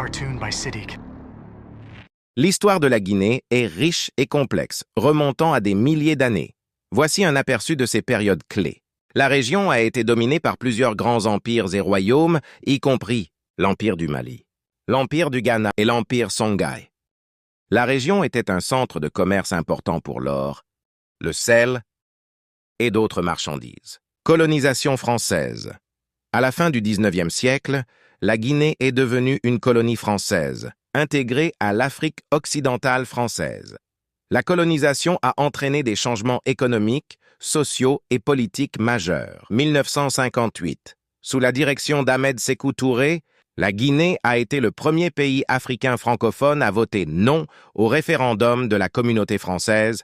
cartoon by Siddiq. L'histoire de la Guinée est riche et complexe, remontant à des milliers d'années. Voici un aperçu de ces périodes clés. La région a été dominée par plusieurs grands empires et royaumes, y compris l'Empire du Mali, l'Empire du Ghana et l'Empire Songhai. La région était un centre de commerce important pour l'or, le sel et d'autres marchandises. Colonisation française. À la fin du 19e siècle, la Guinée est devenue une colonie française, intégrée à l'Afrique occidentale française. La colonisation a entraîné des changements économiques, sociaux et politiques majeurs. 1958. Sous la direction d'Ahmed Sékou Touré, la Guinée a été le premier pays africain francophone à voter non au référendum de la communauté française,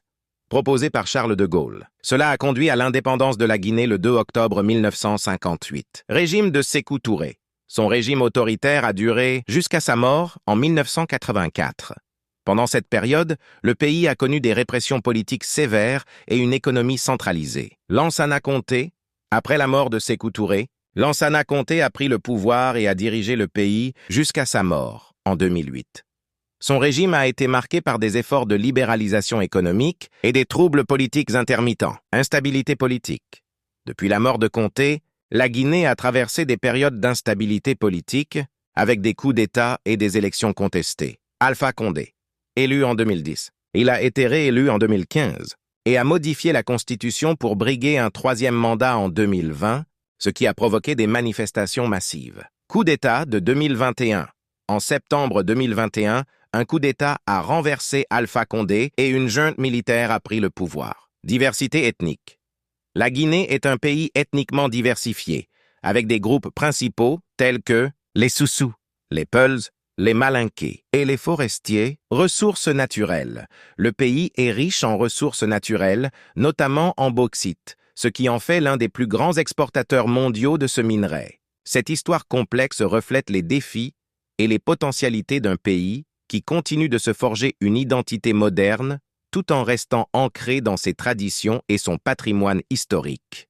proposé par Charles de Gaulle. Cela a conduit à l'indépendance de la Guinée le 2 octobre 1958. Régime de Sékou Touré. Son régime autoritaire a duré jusqu'à sa mort en 1984. Pendant cette période, le pays a connu des répressions politiques sévères et une économie centralisée. Lansana Conté, après la mort de Sékou Touré, Lansana Conté a pris le pouvoir et a dirigé le pays jusqu'à sa mort, en 2008. Son régime a été marqué par des efforts de libéralisation économique et des troubles politiques intermittents. Instabilité politique. Depuis la mort de Conté, la Guinée a traversé des périodes d'instabilité politique, avec des coups d'État et des élections contestées. Alpha Condé, élu en 2010. Il a été réélu en 2015 et a modifié la Constitution pour briguer un troisième mandat en 2020, ce qui a provoqué des manifestations massives. Coup d'État de 2021. En septembre 2021, un coup d'État a renversé Alpha Condé et une junte militaire a pris le pouvoir. Diversité ethnique. La Guinée est un pays ethniquement diversifié, avec des groupes principaux tels que les Soussous, les Peuls, les Malinqués et les Forestiers. Ressources naturelles. Le pays est riche en ressources naturelles, notamment en bauxite, ce qui en fait l'un des plus grands exportateurs mondiaux de ce minerai. Cette histoire complexe reflète les défis et les potentialités d'un pays qui continue de se forger une identité moderne tout en restant ancré dans ses traditions et son patrimoine historique.